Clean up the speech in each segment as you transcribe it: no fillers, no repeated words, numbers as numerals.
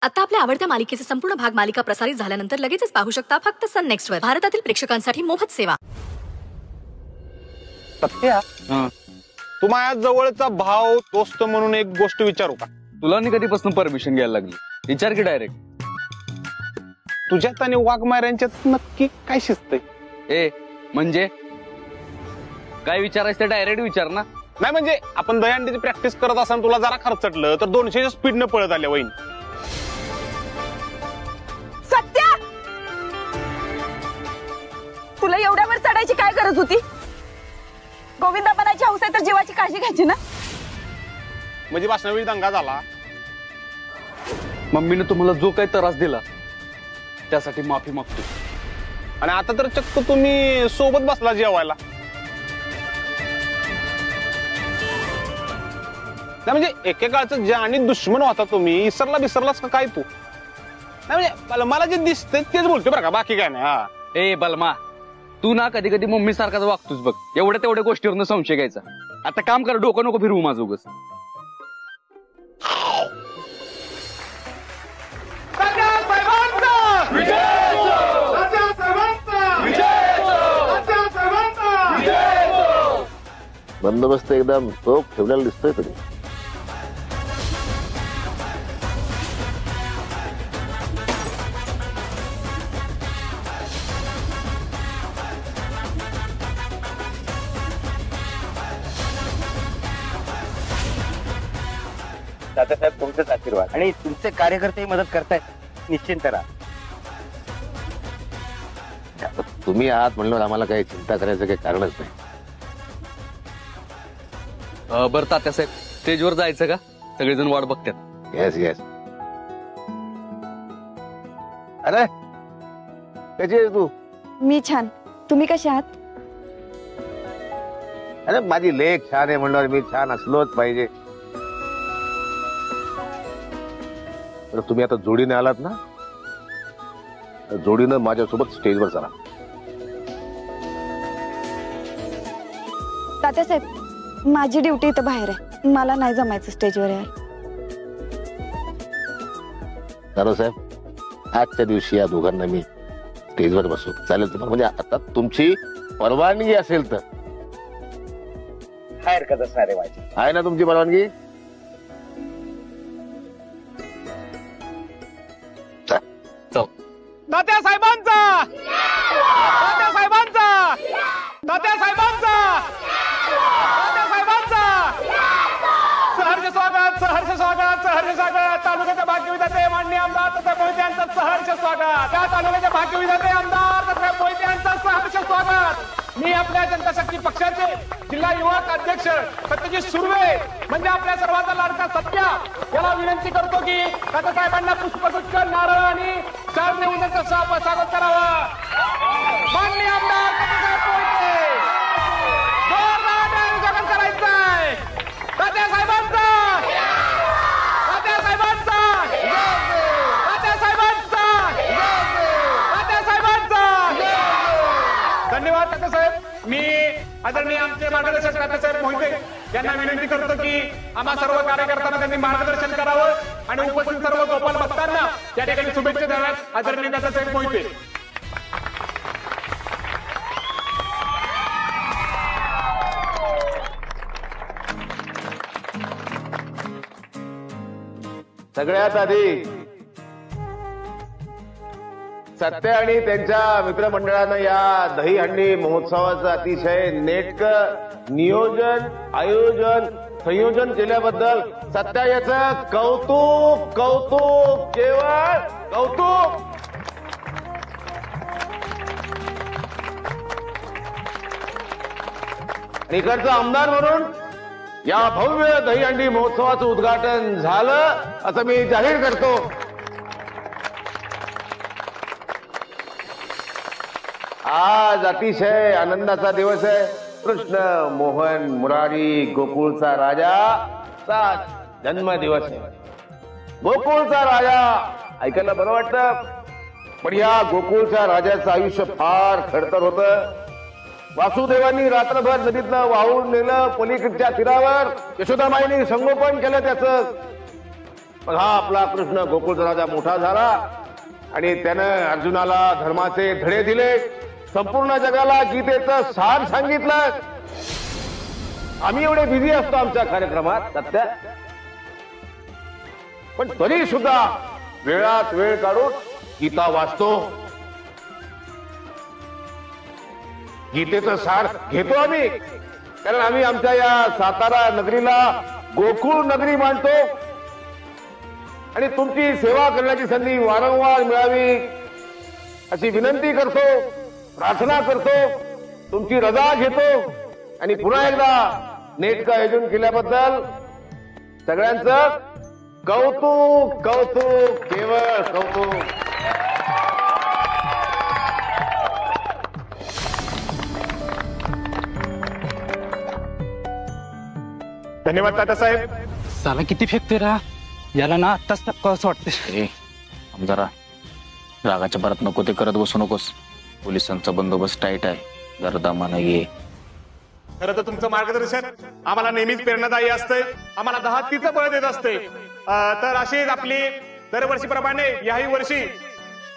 आता आपल्या आवडत्या मालिकेचे संपूर्ण भाग मालिका प्रसारित झाल्यानंतर लगेचच पाहू शकता फक्त सन नेक्स्ट वर. भारतातील प्रेक्षकांसाठी मोफत सेवा. सत्या, तू माझ्या जवळचा भाव दोस्त म्हणून एक गोष्ट विचारू का? तुला नाही कधीपासून परमिशन घ्यायला लागली? विचार की डायरेक्ट. तुझ्यात आणि वाघमाऱ्यांच्यात नक्की काय शिजतंय? ए म्हणजे काय विचारायचं ते डायरेक्ट विचार ना. नाही म्हणजे आपण दहीहंडीची प्रॅक्टिस करत असताना तुला जरा खर्चटलं तर 200च्या स्पीडनं पळत आल्या वहीन. सत्या, तुला एवढ्यावर चढायची काय गरज होती? गोविंदा बनायची हौस आहे तर जीवाची काळजी घ्यायची ना. म्हणजे भाषणावेळी दंगा झाला. मम्मीने तुम्हाला जो काही त्रास दिला त्यासाठी माफी मागतो. आणि आता तर चक्क तुम्ही सोबत बसला जेवायला. म्हणजे एकेकाळचं जे आणि दुश्मन होता तुम्ही विसरलास का काय तू? नाही म्हणजे मला जे दिसतंय तेच बोलतोय बरं का, बाकी काय नाही. हा ए बलमा, तू ना कधी कधी मम्मी सारखाच वागतोस बघ. एवढ्या तेवढ्या गोष्टीवरनं संशय घ्यायचा. आता काम कर, डोकं नको फिरवू माझं उगाच. बंदोबस्त एकदम तो ठेवलेला दिसतोय तरी. दादासाहेब, तुमचेच आशीर्वाद आणि तुमचे कार्यकर्ते मदत करतायत. निश्चिंत राहा. तुम्ही आहात म्हणल्यावर आम्हाला काही चिंता करायचं काही कारणच नाही. बरं तात्यासाहेब, स्टेजवर जायचं का? सगळेजण वाट बघतात. Yes yes. अरे कशी आहे तू? मी छान. तुम्ही कसे आहात? अरे माझी लेख छान आहे म्हणल्यावर मी छान असलोच पाहिजे. तर तुम्ही आता जोडीने आलात ना, जोडीनं माझ्यासोबत स्टेजवर चला. तात्यासाहेब, माझी ड्युटी इथं बाहेर आहे. मला नाही जमायचं स्टेजवर यार. साहेब, आजच्या दिवशी या दोघांना मी स्टेजवर बसू चालेल तुम्हाला? म्हणजे आता तुमची परवानगी असेल तर. काय हरकत असणार आहे? आहे ना तुमची परवानगी? तात्या साहेबांचा, तात्या साहेबांचा, तात्या साहेबांचा, तात्या साहेबांचा सहर्ष स्वागत, सहर्ष स्वागत, सहर्ष स्वागत. तालुक्याचे भाग्यविधाते माननीय आमदार तथा मोहिते यांचं सहर्ष स्वागत. त्या तालुक्याचे भाग्यविधाते आमदार तथा मोहिते यांचं सहर्ष स्वागत. मी आपल्या जनता शक्ती पक्षाचे जिल्हा युवक अध्यक्ष सत्यजित सुर्वे म्हणजे आपल्या सर्वांचा लाडका सत्या याला विनंती करतो की तात्यासाहेबांना पुष्पगुच्छ, नारळ आणि शाल देऊन त्यांचं स्वागत करावं. माननीय आमदार तात्यासाहेब मोहिते, जोरदार स्वागत करायचंय. तात्यासाहेबांचा, तात्यासाहेबांचा, तात्यासाहेबांचा, तात्यासाहेबांचा. धन्यवाद तात्यासाहेब. मी आदरणीय आमचे मार्गदर्शक तात्यासाहेब मोहिते यांना विनंती करतो की आम्हा सर्व कार्यकर्त्यांना त्यांनी मार्गदर्शन करावं आणि उपस्थित सर्व गोपाल भक्तांना त्या ठिकाणी शुभेच्छा द्याव्यात. आदरणीय तात्यासाहेब मोहिते. सगळ्यात आधी सत्य आणि त्यांच्या मित्रमंडळानं या दहीहंडी महोत्सवाचं अतिशय नेटकं नियोजन, आयोजन, संयोजन केल्याबद्दल सत्या याचं कौतुक, कौतुक, केवळ कौतुक. इकडचं आमदार म्हणून या भव्य दहीहंडी महोत्सवाचं उद्घाटन झालं असं मी जाहीर करतो. आज अतिशय आनंदाचा दिवस आहे. कृष्ण, मोहन, मुरारी, गोकुळचा राजाचा जन्मदिवस आहे. गोकुळचा राजा ऐकायला बरं वाटतं, पण या गोकुळच्या राजाचं आयुष्य फार खडतर होतं. वासुदेवांनी रात्रभर नदीतनं वाहून नेलं पलीकडच्या तीरावर. यशोदामाईंनी संगोपन केलं त्याचं. पण हा आपला कृष्ण गोकुळराजा मोठा झाला आणि त्यानं अर्जुनाला धर्माचे धडे दिले, संपूर्ण जगाला गीतेचं सार सांगितलं. आम्ही एवढे बिझी असतो आमच्या कार्यक्रमात सत्या, पण तरी सुद्धा वेळात वेळ काढून गीता वाचतो, गीतेचं सार घेतो आम्ही. कारण आम्ही आमच्या या सातारा नगरीला गोकुळ नगरी मानतो आणि तुमची सेवा करण्याची संधी वारंवार मिळावी अशी विनंती करतो, प्रार्थना करतो, तुमची रजा घेतो आणि पुन्हा एकदा नेटकं आयोजन केल्याबद्दल सगळ्यांचं कौतुक कौतुक केवळ कौतुक. धन्यवाद तात्यासाहेब. साला किती फेकते रा, याला ना आत्ताच टक्का असं वाटते. जरा रागाच्या भरात नको ते करत बसू नकोस. पोलिसांचा बंदोबस्त टाईट आहे, जरा दामानं ये. खरं तर तुमचं मार्गदर्शन आम्हाला नेहमीच प्रेरणादायी असतंय, आम्हाला दहातीचं बळ देत असते. तर अशीच आपली दरवर्षीप्रमाणे याही वर्षी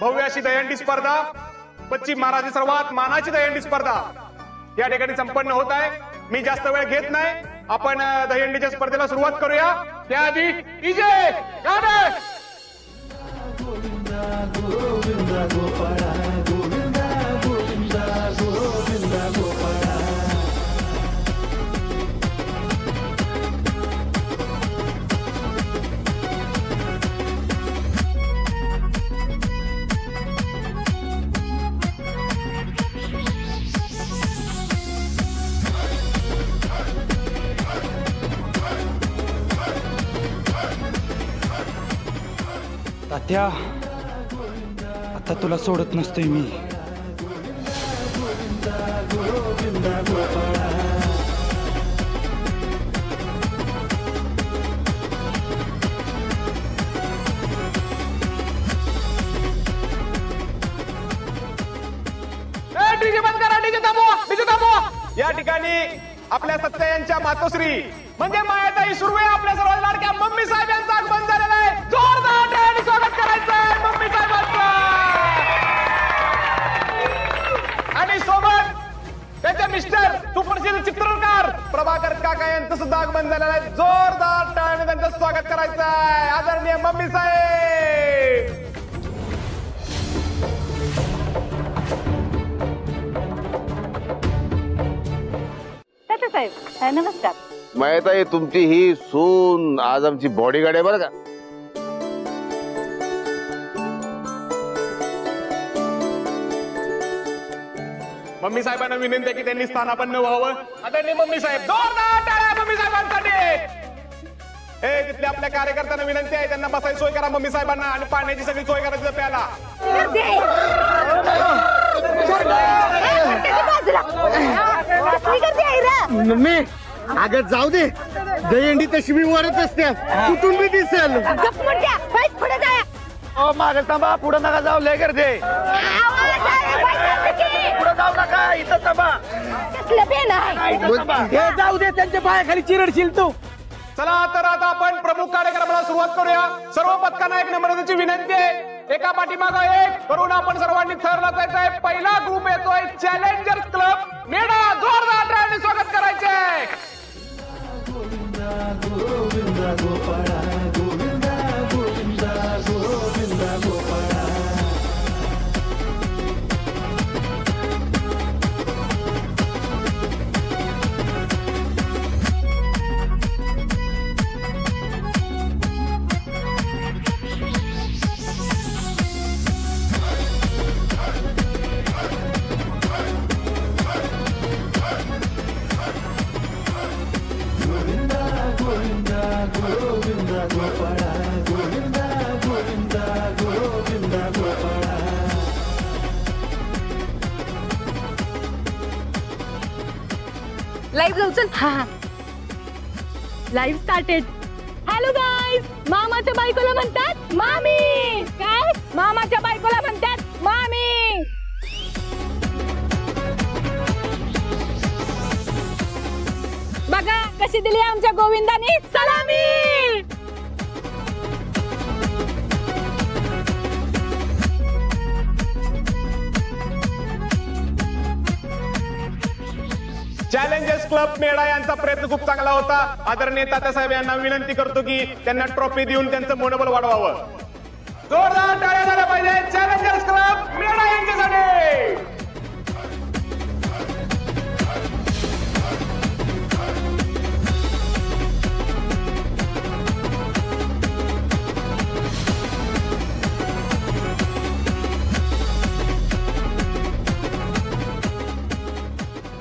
भव्य अशी दहीहंडी स्पर्धा, पश्चिम महाराष्ट्राची सर्वात मानाची दहीहंडी स्पर्धा या ठिकाणी संपन्न होत आहे. मी जास्त वेळ घेत नाही, आपण दहीहंडीच्या स्पर्धेला सुरुवात करूया. त्याआधी विजय गाणे. तात्या, आता तुला सोडत नसतोय मी. डीजे बंद करा, डीजे थांबवा, डीजे थांबवा. या ठिकाणी आपल्या सत्या यांच्या मातोश्री म्हणजे मायाताई सुर्वे, आपल्या सर्व लाडक्या मम्मी साहेब यांचं आगमन झालेलं आहे. जोरदार टाळ्यांनी स्वागत करायचं आहे मम्मी साहेबांचं. आणि सोबत त्यांचे मिस्टर सुप्रसिद्ध चित्रकार प्रभाकर काका यांचं सुद्धा आगमन झालेलं आहे. जोरदार टाळ्याने त्यांचं स्वागत करायचं आहे. आदरणीय मम्मी साहेब. साहेब नमस्कार. माहिती तुमची ही सून आज आमची बॉडीगार्ड आहे बरं का. मम्मी साहेबांना विनंती आहे की त्यांनी स्थानापन्न व्हावं. आदरणीय मम्मी साहेब, जोरदार टाळ्या मम्मी साहेबांसाठी. हे तिथल्या आपल्या कार्यकर्त्यांना विनंती आहे, त्यांना बसायची सोय करा मम्मी साहेबांना आणि पाण्याची सगळी सोय करायची प्याला. मम्मी अगं जाऊ दे, दहीहंडी तशी मी वरच असते, कुठून बी दिसेल. मागे थांबा, पुढे नका जाऊ, लय गर्दी. पुढे जाऊ नका, इथं थांबा. जाऊ दे, त्यांच्या पायाखाली चिरडशील तू. चला तर आता आपण प्रमुख कार्यक्रमाला सुरुवात करूया. सर्व पथकांना एक नम्रतेची विनंती आहे, एका पाठीमागं एक करून आपण सर्वांनी थर रचायचा आहे. पहिला ग्रुप येतोय चॅलेंजर्स क्लब मेढा. जोरदार टाळ्यांनी स्वागत करायचंय. लाईव्ह जाऊ चल. हा लाईव्ह स्टार्टेड. हॅलो गाईज, मामाच्या बायकोला म्हणतात मामी. काय मामाच्या बायकोला म्हणतात मामी. बघा कशी दिली आमच्या गोविंदाने सलामी. चॅलेंजर्स क्लब मेळा यांचा प्रयत्न खूप चांगला होता. आदरणीय तात्यासाहेब यांना विनंती करतो की त्यांना ट्रॉफी देऊन त्यांचं मनोबल वाढवावं. जोरदार टाळ्या झाल्या पाहिजे चॅलेंजर्स क्लब मेळा यांच्यासाठी.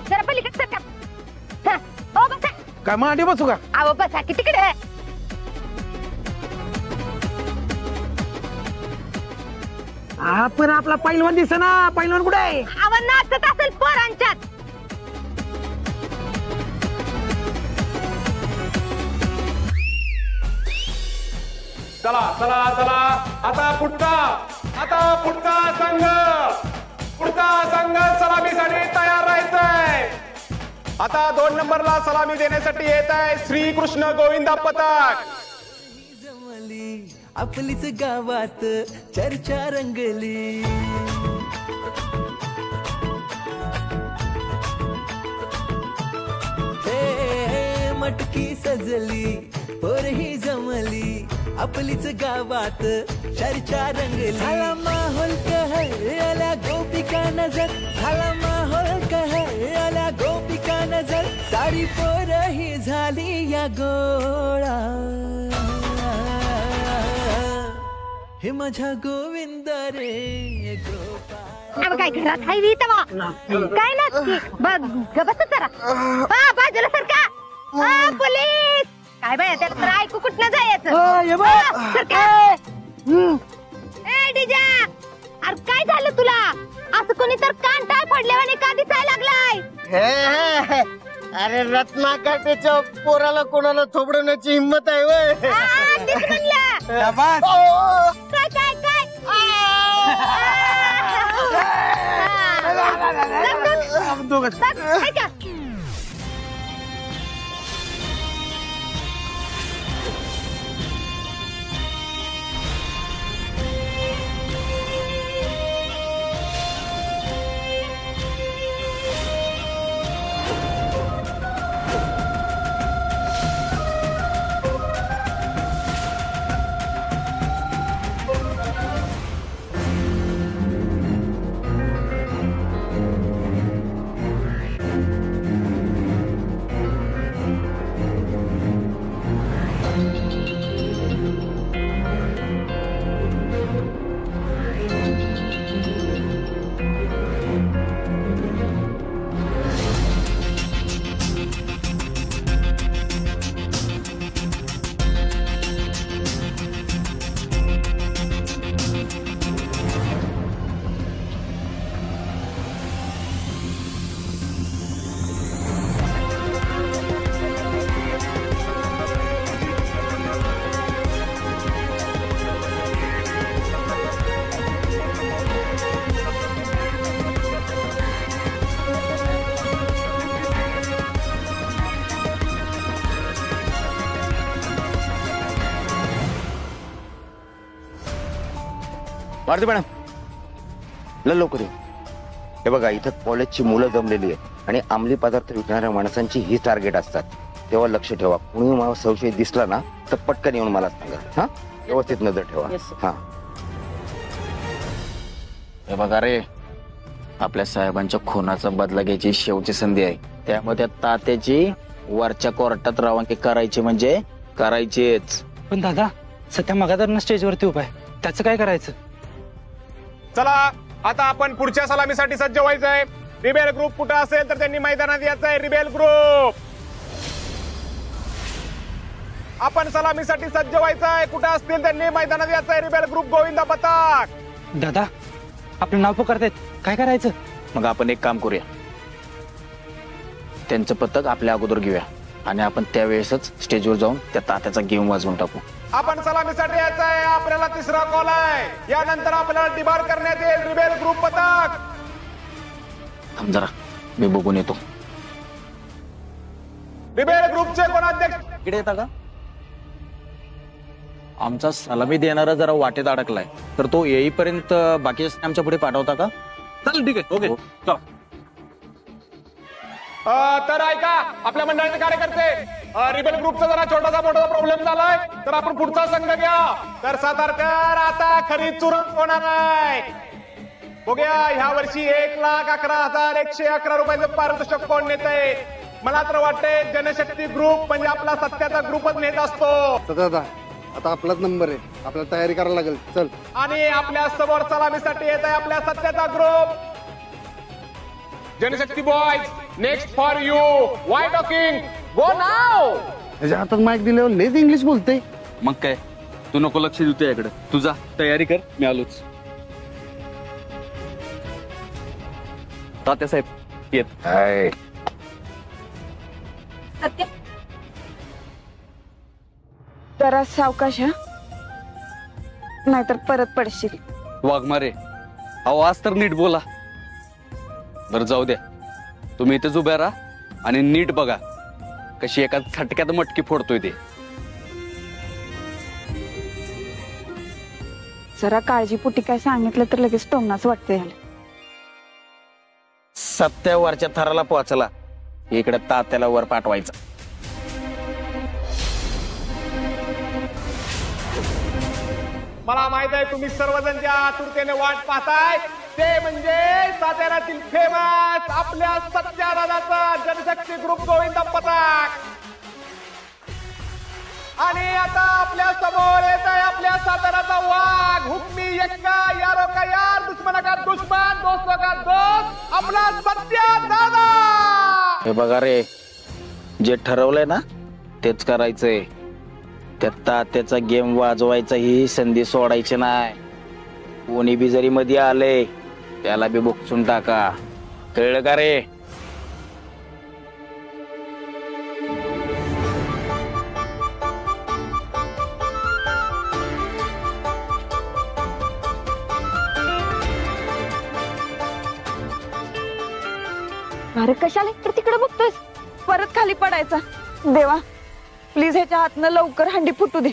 जरा पलीकडे सरका. हा, ओ बसा. काय मांडी बसू का? अहो बसा की तिकडे. आपण आपला पैलवान दिसेना. पैलवान कुठे आहे? अहो नाचत असेल पोरांच्यात. चला चला चला आता पुढचा संघ सलामीसाठी तयार राहायचंय. आता 2 नंबरला सलामी देण्यासाठी येत आहे श्रीकृष्ण गोविंदा पथक. आपलीच गावात चर्चा रंगली. हे मटकी सजली पोरही जमली. आपलीच गावात चर्चा रंगली. झाला माहोल कहला गोपिका नजर. झाला माहोल कहला गोपिका नजर. सारी पोरही झाली या गोळा. हे माझ्या गोविंद रे गोपाळ. अब काय घरात हाय वी तवा काय नाचती बघ गबस जरा. बाजूला सरका. पोलीस काय बाय त्यात तर ऐकू कुठनं जायचं. सरका. ए डिजा अरे काय झालं तुला? असं कोणी तर कान टाळ पडल्यावाने का दिसायला लागलाय? अरे रत्नाकाठीच्या पोराला कोणाला थोबडण्याची हिंमत आहे वय. काय काय काय भारती मॅडम लवकर. हे बघा इथं कॉलेजची मुलं जमलेली आहेत आणि अंमली पदार्थ विकणाऱ्या माणसांची ही टार्गेट असतात. तेव्हा लक्ष ठेवा. कुणी मला संशय दिसला ना तर पटकन येऊन मला सांगा. हा व्यवस्थित नजर ठेवा. हा हे बघा रे, आपल्या साहेबांच्या खुनाचा बदला घ्यायची शेवटची संधी आहे. त्यामध्ये तात्याची वरच्या कोर्टात रवानगी करायची म्हणजे करायचीच. पण दादा सध्या मगादरनं स्टेजवरती उभा आहे, त्याचं काय करायचं? चला आता आपण पुढच्या सलामीसाठी सज्ज व्हायचंय. रिबेल ग्रुप कुठं असेल तर त्यांनी मैदानात यायचंय. रिबेल ग्रुप आपण सलामीसाठी सज्ज व्हायचंय. कुठं असतील त्यांनी मैदानात यायचंय. रिबेल ग्रुप गोविंदा पथक. दादा आपलं नाव पुकारतायत, काय करायचं? मग आपण एक काम करूया, त्यांचं पथक आपल्या अगोदर घेऊया आणि आपण त्यावेळेसच स्टेजवर जाऊन त्या तात्याचा गेम वाजवून टाकू. आपण सलामीसाठी यायचं आहे. आपल्याला 3रा कॉल आहे. यानंतर आपल्याला डिबार करण्यात येईल. रिबेल ग्रुप पथक थांब जरा, मी बघून येतो. रिबेल ग्रुपचे कोण अध्यक्ष इकडे येता का? आमचा सलामी देणारा जरा वाटेत अडकलाय, तर तो येईपर्यंत बाकी आमच्या पुढे पाठवता का? चालेल ठीक आहे. ओके तर ऐका आपल्या मंडळाचे कार्यकर्ते, रिबल ग्रुपचा जरा छोटासा मोठा प्रॉब्लेम झालाय, तर आपण पुढचा संघ घ्या. तर सातारकर आता खरी चुरत होणार आहे. बघूया ह्या वर्षी 1,11,111 रुपयाचं पारितोषिक कोण नेत आहे. मला तर वाटतंय जनशक्ती ग्रुप म्हणजे आपला सत्याचा ग्रुपच नेत असतो. दादा आता आपलाच नंबर आहे, आपल्याला तयारी करायला लागेल. चल. आणि आपल्या समोर सलामीसाठी येत आहे आपल्या सत्याचा group Janshakti boys. Next for you. Why talking, go now. त्याच्या हातात माईक दिल्यावर लयच इंग्लिश बोलते. मग काय, तू नको लक्ष देऊ त्याकडे. तुझा तयारी कर, मी आलोच. तात्यासाहेब येत. सत्य जरा सावकाश हा, नाहीतर परत पडशील. वाघमारे, आवाज तर नीट बोला. बरं जाऊ द्या, तुम्ही इथेच उभ्या राहा आणि नीट बघा कशी एका झटक्यात मटकी फोडतोय ते. जरा काळजीपोटी काय सांगितलं तर लगेच टोमनाच वाटते. सत्यावरच्या थराला पोहोचला, इकडे तात्याला वर पाठवायचं. मला माहित आहे तुम्ही सर्वजण ज्या आतुरतेने वाट पाहताय ते म्हणजे साताऱ्यातील फेमस आपल्या सत्यादादाचा जनशक्ती ग्रुप गोविंद पथक. आणि आता आपल्या समोर येत आहे आपल्या साताऱ्याचा वाघ, हुकमी यक्का, यारो का यार, दुश्मन का दुश्मन, दोस्तों का दोस्त, आपला सत्यादादा. हे बघा रे, जे ठरवलंय ना तेच करायचंय. त्या तात्याचा गेम वाजवायचा, ही संधी सोडायची नाही. कोणी बी जरी मध्ये आले त्याला बी बुकसून टाका, कळलं का रे? अरे कशाला तर तिकडे बघतोयस, परत खाली पडायचा. देवा प्लीज ह्याच्या हातनं लवकर हंडी फुटू दे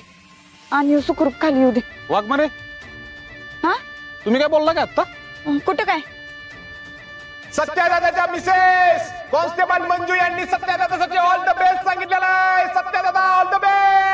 आणि सुखरूप खाली येऊ दे. वाघमारे, हा तुम्ही काय बोलला का आता? कुठं काय? सत्यादादाच्या मिसेस कॉन्स्टेबल मंजू यांनी सत्यादादासाठी ऑल द बेस्ट सांगितलेलं आहे. सत्यादादा ऑल द बेस्ट.